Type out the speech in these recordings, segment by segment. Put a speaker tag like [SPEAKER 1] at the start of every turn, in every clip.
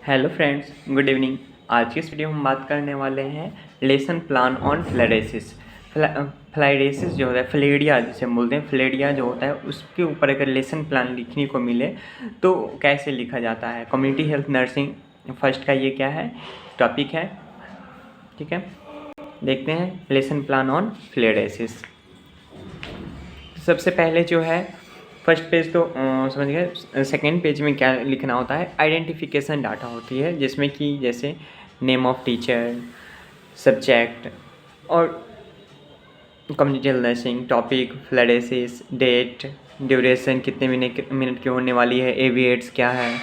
[SPEAKER 1] Hello friends, good evening. आज की इस वीडियो में हम बात करने वाले हैं लेसन प्लान ऑन फ्लैरेसिस। फ्लाइडेसिस जो होता है, फ्लेरिया जिसे हम बोलते हैं, फ्लेरिया जो होता है उसके ऊपर अगर लेसन प्लान लिखने को मिले तो कैसे लिखा जाता है। कम्युनिटी हेल्थ नर्सिंग फर्स्ट का ये क्या है, टॉपिक है। ठीक है, देखते हैं लेसन प्लान ऑन फ्लेरेसिस। सबसे पहले जो है फर्स्ट पेज तो समझ गए। सेकेंड पेज में क्या लिखना होता है, आइडेंटिफिकेशन डाटा होती है, जिसमें कि जैसे नेम ऑफ टीचर, सब्जेक्ट और community health nursing, topic, filariasis, date, duration कितने मिनट की होने वाली है, एविएट्स क्या है,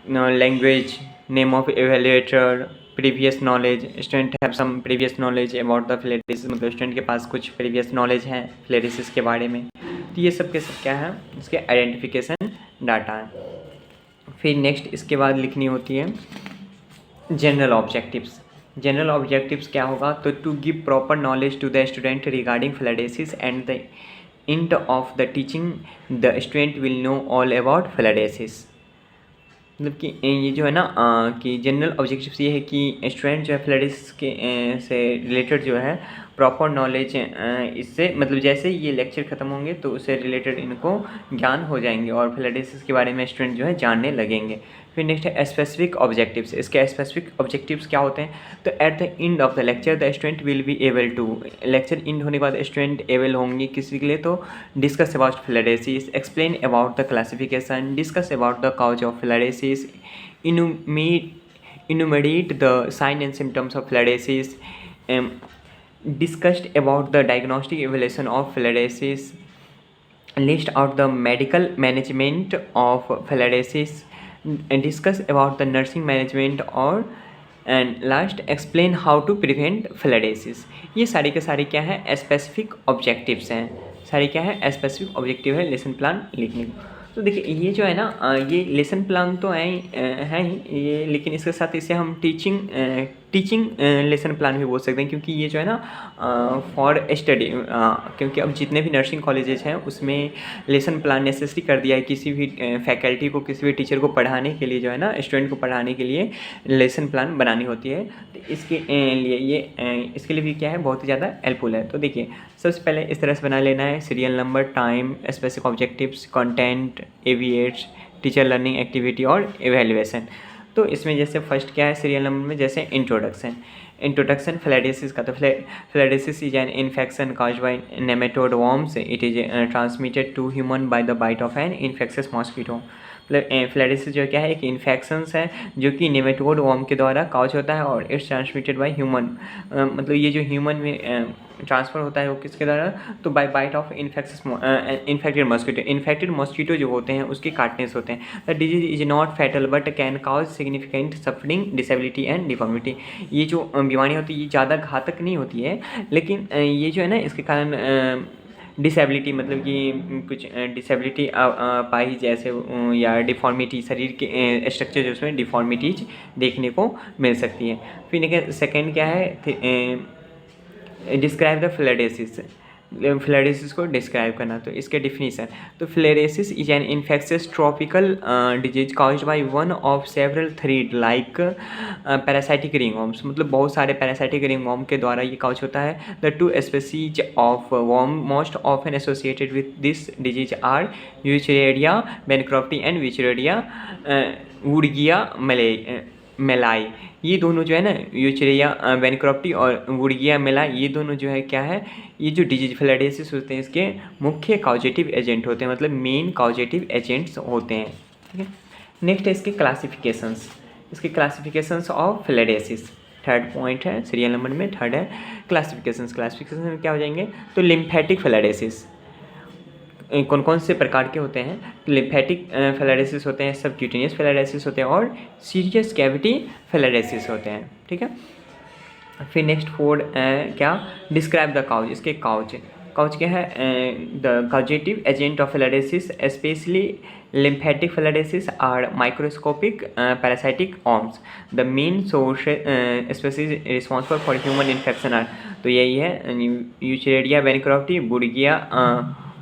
[SPEAKER 1] language, name of evaluator, previous knowledge, student have some previous knowledge about the filariasis, मतलब स्टूडेंट के पास कुछ प्रीवियस नॉलेज है फ्लेरेसिस के बारे में। तो ये सब के सब क्या है, इसके आइडेंटिफिकेशन डाटा है। फिर नेक्स्ट इसके बाद लिखनी होती है जनरल ऑब्जेक्टिव्स। जनरल ऑब्जेक्टिव्स क्या होगा, तो to give proper knowledge to the student regarding filariasis and the end of the teaching the student will know all about filariasis. मतलब कि ये जो है ना कि जनरल ऑब्जेक्टिव्स ये है कि स्टूडेंट जो है फ्लैरेसिस के से रिलेटेड जो है प्रॉपर नॉलेज इससे, मतलब जैसे ये लेक्चर ख़त्म होंगे तो उससे रिलेटेड इनको ज्ञान हो जाएंगे और फ्लैरेसिस के बारे में स्टूडेंट जो है जानने लगेंगे। फिर नेक्स्ट है स्पेसिफिक ऑब्जेक्टिव्स। इसके स्पेसिफिक ऑब्जेक्टिव्स क्या होते हैं, तो at the end of the lecture the student will be able to, lecture end होने के बाद स्टूडेंट एबल होंगे किसी के लिए, तो discuss about filariasis, explain about the classification, discuss about the cause of filariasis, enumerate the sign and symptoms of filariasis, discussed about the diagnostic evaluation of filariasis, list out the medical management of filariasis, and discuss about the nursing management और and last explain how to prevent filariasis. ये सारे के सारे क्या है, specific objectives हैं। सारे क्या है, स्पेसिफिक ऑब्जेक्टिव है लेसन प्लान लिखने को। तो देखिए ये जो है ना ये लेसन प्लान तो है ही ये, लेकिन इसके साथ इसे हम टीचिंग लेसन प्लान भी बोल सकते हैं, क्योंकि ये जो है ना फॉर स्टडी, क्योंकि अब जितने भी नर्सिंग कॉलेजेस हैं उसमें लेसन प्लान नेसेसरी कर दिया है। किसी भी फैकल्टी को, किसी भी टीचर को पढ़ाने के लिए जो है ना, स्टूडेंट को पढ़ाने के लिए लेसन प्लान बनानी होती है। तो इसके लिए इसके लिए भी क्या है, बहुत ही ज़्यादा हेल्पफुल है। तो देखिए सबसे पहले इस तरह से बना लेना है, serial number, time, specific objectives, content, एविएट्स, टीचर लर्निंग एक्टिविटी और एवेल्युएशन। तो इसमें जैसे फर्स्ट क्या है सीरियल नंबर में, जैसे इंट्रोडक्शन फ्लैरेसिस का, तो filariasis is an infection caused by nematode worms, it is transmitted to human by the bite of an infectious mosquito. मतलब फ्लैरेसिस जो क्या है, एक इन्फेक्शंस है जो कि नेमेटोड वर्म के द्वारा कॉज होता है और इट्स ट्रांसमिटेड बाय ह्यूमन। मतलब ये जो ह्यूमन में ट्रांसफ़र होता है वो किसके द्वारा, तो by bite of infected mosquito. Infected mosquito जो होते हैं उसके काटने से होते हैं। The disease is not fatal but can cause significant suffering, disability and deformity. ये जो बीमारी होती है ये ज़्यादा घातक नहीं होती है, लेकिन ये जो है ना इसके कारण डिसेबिलिटी, मतलब कि कुछ डिसेबिलिटी पाई जैसे या डिफॉर्मिटी, शरीर के स्ट्रक्चर जो उसमें डिफॉर्मिटीज देखने को मिल सकती है। फिर देखिए सेकेंड क्या है, डिस्क्राइब द फ्लैरेसिस। फ्लैरेसिस को डिस्क्राइब करना, तो इसके डिफिनीसन, तो filariasis is an infectious tropical disease caused by one of several thread like parasitic ringworms. मतलब बहुत सारे पैरासाइटिक रिंगवर्म के द्वारा ये कॉज होता है। The two species of worm most often associated with this disease are Wuchereria bancrofti and Wuchereria वुडगिया malayi. ये दोनों जो है ना, यूचरेरिया बैनक्रॉफ्टी और वुडगिया मेलाई, ये दोनों जो है क्या है, ये जो डिजीज फ्लैरेसिस होते हैं इसके मुख्य कॉजेटिव एजेंट होते हैं, मतलब मेन कॉजेटिव एजेंट्स होते हैं। ठीक है, नेक्स्ट है इसके क्लासिफिकेशंस। इसके क्लासिफिकेशंस ऑफ फ्लैरेसिस थर्ड पॉइंट है सीरियल नंबर में, थर्ड है क्लासिफिकेशंस। क्लासिफिकेशन में क्या हो जाएंगे, तो लिम्फेटिक फ्लैरेसिस कौन कौन से प्रकार के होते हैं, लिम्फेटिक फ्लैरेसिस होते हैं, सबक्यूटेनियस फ्लैरेसिस होते हैं और सीरियस कैविटी फ्लैरेसिस होते हैं। ठीक है, फिर नेक्स्ट फोर क्या, डिस्क्राइब द काउज। इसके काउज क्या है, the causative agent of filariasis specially lymphatic filariasis are microscopic parasitic worms. The main source species responsible for human infection are, तो यही है यूचरेरिया बैनक्रॉफ्टी,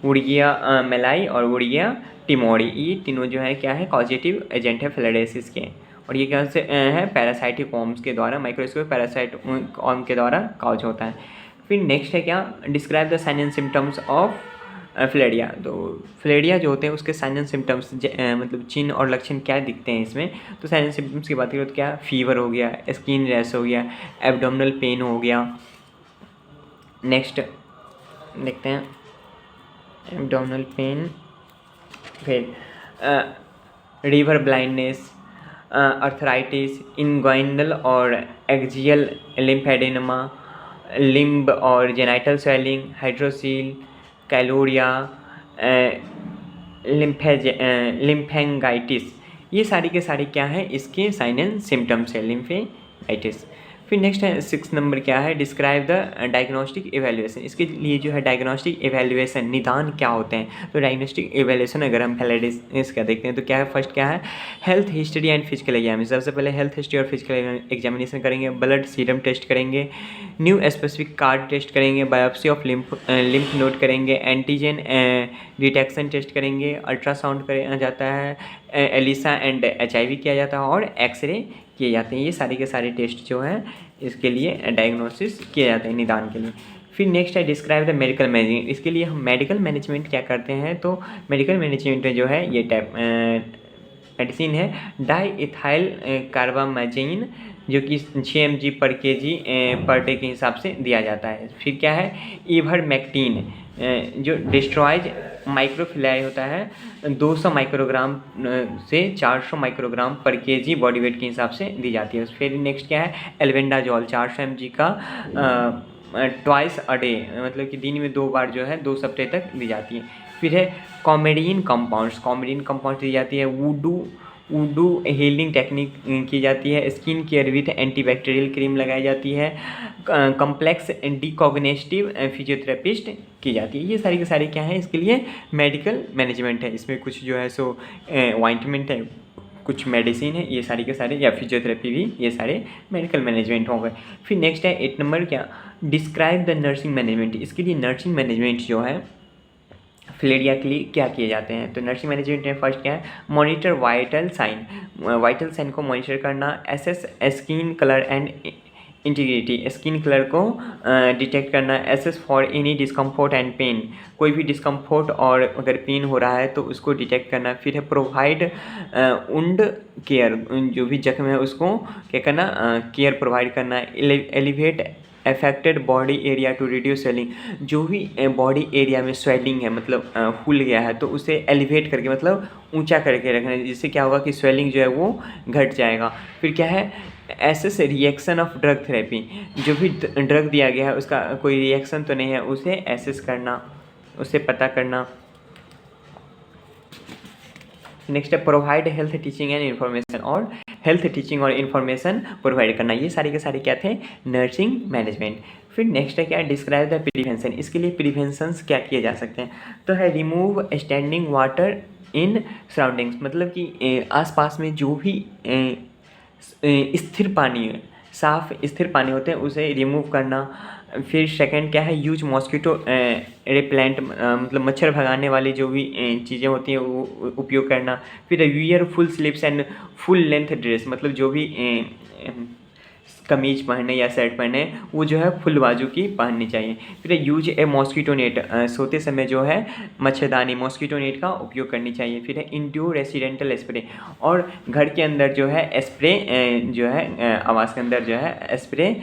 [SPEAKER 1] वुडगिया मेलाई और वुडगिया टिमोरी। ये तीनों जो है क्या है, कॉजेटिव एजेंट है फ्लैरेसिस के। और ये क्या से है पैरासाइटिक वर्म्स के द्वारा, माइक्रोस्कोपिक पैरासाइट वर्म के द्वारा काउज होता है। फिर नेक्स्ट है क्या, describe the sign and symptoms of filaria. तो फिलेरिया जो होते हैं उसके साइन एंड सिम्टम्स मतलब चिन्ह और लक्षण क्या दिखते हैं इसमें। तो साइन एंड सिम्टम्स की बात करें तो क्या, फीवर हो गया, स्किन रैश हो गया, एब्डोमिनल पेन हो गया। नेक्स्ट देखते हैं एब्डोमिनल पेन, फिर रिवर ब्लाइंडनेस, अर्थराइटिस, इनग्वाइनल और एक्जियल लिम्फेडेनमा, लिम्ब और जेनाइटल स्वेलिंग, हाइड्रोसील, कैलोरिया, लिम्फेंगाइटिस, ये सारी के सारे क्या है इसके साइन एंड सिम्टम्स है, लिम्फेंगाइटिस। फिर नेक्स्ट है 6 नंबर क्या है, डिस्क्राइब द डायग्नोस्टिक एवेल्यूएशन। इसके लिए जो है डायग्नोस्टिक एवेल्यूएशन निदान क्या होते हैं। तो डायग्नोस्टिक एवेल्यूएशन अगर हम फिलेरियासिस का देखते हैं तो क्या है, फर्स्ट क्या है, health history and physical examination. सबसे पहले हेल्थ हिस्ट्री और फिजिकल एग्जामिनेशन करेंगे, ब्लड सीरम टेस्ट करेंगे, न्यू स्पेसिफिक कार्ड टेस्ट करेंगे, बायोप्सी ऑफ लिम्फ नोड करेंगे, एंटीजन डिटेक्शन टेस्ट करेंगे, अल्ट्रासाउंड किया जाता है, एलिसा एंड HIV किया जाता है और एक्सरे किए जाते हैं। ये सारे के सारे टेस्ट जो हैं इसके लिए डायग्नोसिस किए जाते हैं निदान के लिए। फिर नेक्स्ट है डिस्क्राइब द मेडिकल मैनेजमेंट। इसके लिए हम मेडिकल मैनेजमेंट क्या करते हैं, तो मेडिकल मैनेजमेंट जो है ये मेडिसिन है डाई इथाइल कार्बामेजिन, जो कि 6 mg पर kg पर डे के हिसाब से दिया जाता है। फिर क्या है, इवरमेक्टिन, जो डिस्ट्रॉयज माइक्रोफिलाई होता है, 200 माइक्रोग्राम से 400 माइक्रोग्राम पर kg बॉडी वेट के हिसाब से दी जाती है। फिर नेक्स्ट क्या है, एल्बेंडाजोल 400 mg का ट्वाइस अ डे, मतलब कि दिन में 2 बार जो है 2 सप्ताह तक दी जाती है। फिर है कॉमेडियन कंपाउंड्स दी जाती है, वुडू हीलिंग टेक्निक की जाती है, skin care with antibacterial cream लगाई जाती है, कॉम्प्लेक्स डिकॉग्निटिव फिजियोथेरेपिस्ट की जाती है। ये सारी के सारी क्या है इसके लिए मेडिकल मैनेजमेंट है। इसमें कुछ जो है सो ऑइंटमेंट है, कुछ मेडिसिन है, ये सारी के सारे, या फिजियोथेरेपी भी, ये सारे मेडिकल मैनेजमेंट हो गए। फिर नेक्स्ट है 8 नंबर क्या, डिस्क्राइब द नर्सिंग मैनेजमेंट। इसके लिए नर्सिंग मैनेजमेंट जो है फिलेरिया के लिए क्या किए जाते हैं। तो नर्सिंग मैनेजमेंट में फर्स्ट क्या है, मॉनिटर वाइटल साइन को मॉनिटर करना, assess skin colour and integrity, skin colour को डिटेक्ट करना, assess for any discomfort and pain, कोई भी डिस्कम्फोर्ट और अगर पेन हो रहा है तो उसको डिटेक्ट करना। फिर है प्रोवाइड वुंड केयर, जो भी जख्म है उसको क्या करना, केयर प्रोवाइड करना, elevate affected body area to reduce swelling, जो भी बॉडी एरिया में स्वेलिंग है मतलब फूल गया है तो उसे एलिवेट करके मतलब ऊंचा करके रखना, जिससे क्या होगा कि स्वेलिंग जो है वो घट जाएगा। फिर क्या है, assess reaction of drug therapy, जो भी ड्रग दिया गया है उसका कोई रिएक्शन तो नहीं है उसे एसेस करना, उसे पता करना। नेक्स्ट है provide health teaching and information, और हेल्थ टीचिंग और इन्फॉर्मेशन प्रोवाइड करना। ये सारे के सारे क्या थे, नर्सिंग मैनेजमेंट। फिर नेक्स्ट है क्या, डिस्क्राइब द प्रिवेंशन। इसके लिए प्रिवेंशंस क्या किए जा सकते हैं, तो है remove standing water in surroundings, मतलब कि आसपास में जो भी स्थिर पानी, साफ स्थिर पानी होते हैं उसे रिमूव करना। फिर सेकंड क्या है, यूज मॉस्किटो रिपेलेंट, मतलब मच्छर भगाने वाली जो भी चीज़ें होती हैं वो उपयोग करना। फिर wear full sleeves and full length dress, मतलब जो भी कमीज पहने या शर्ट पहने वो जो है फुल बाजू की पहननी चाहिए। फिर यूज ए मॉस्किटो नेट, सोते समय जो है मच्छरदानी मॉस्किटो नेट का उपयोग करनी चाहिए। फिर है इंडोर रेसिडेंटल स्प्रे, और घर के अंदर जो है स्प्रे जो है आवास के अंदर जो है स्प्रे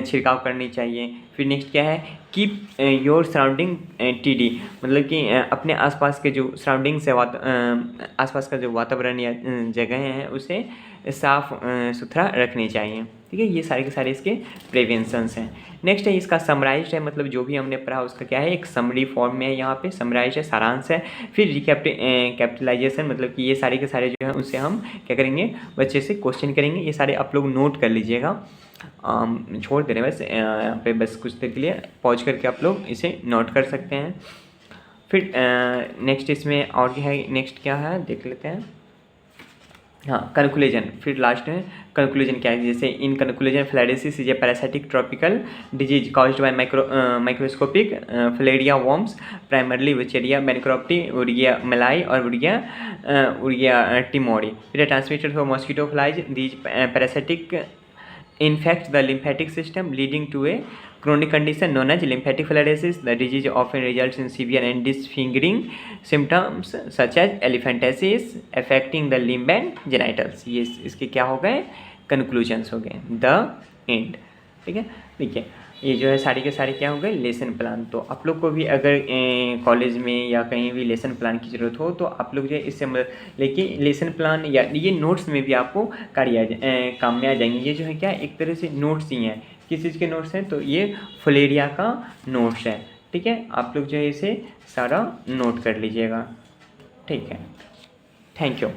[SPEAKER 1] छिड़काव करनी चाहिए। फिर नेक्स्ट क्या है, कीप योर सराउंडिंग TD, मतलब कि अपने आसपास के जो सराउंडिंग्स है, आसपास का जो वातावरण या जगह हैं उसे साफ सुथरा रखनी चाहिए। ठीक है, ये सारे के सारे इसके प्रिवेंशंस हैं। नेक्स्ट है इसका समराइज है, मतलब जो भी हमने पढ़ा उसका क्या है, एक समरी फॉर्म में है, यहाँ पे समराइज है, सारांश है। फिर कैपिटलाइजेशन, मतलब कि ये सारे के सारे जो है उनसे हम क्या करेंगे, बच्चे से क्वेश्चन करेंगे। ये सारे आप लोग नोट कर लीजिएगा, छोड़ दे रहे हैं बस यहाँ पे, बस कुछ देर के लिए पॉज करके आप लोग इसे नोट कर सकते हैं। फिर नेक्स्ट इसमें और क्या है, नेक्स्ट क्या है देख लेते हैं। हाँ, कंक्लूजन फिर लास्ट में कंक्लूजन क्या है, जैसे in conclusion filariasis is a parasitic tropical disease caused by microscopic filaria worms primarily Wuchereria bancrofti उर्गिया मलाई और उर्गिया टिमोरी। फिर transmitted through mosquito flies these parasitic infect the lymphatic system leading to a chronic condition known as lymphatic filariasis. The disease often results in severe and disfiguring symptoms such as elephantiasis affecting the limb and genitals. ये इसके क्या हो गए conclusions हो गए, the end. ठीक है, देखिए ये जो है सारे के सारे क्या हो गए लेसन प्लान। तो आप लोग को भी अगर कॉलेज में या कहीं भी लेसन प्लान की ज़रूरत हो तो आप लोग जो है इससे लेकिन लेसन प्लान या ये नोट्स में भी आपको काम में आ जाएंगे। ये जो है क्या एक तरह से नोट्स ही हैं। किस चीज़ के नोट्स हैं, तो ये फलेरिया का नोट्स है। ठीक है, आप लोग जो है इसे सारा नोट कर लीजिएगा। ठीक है, थैंक यू।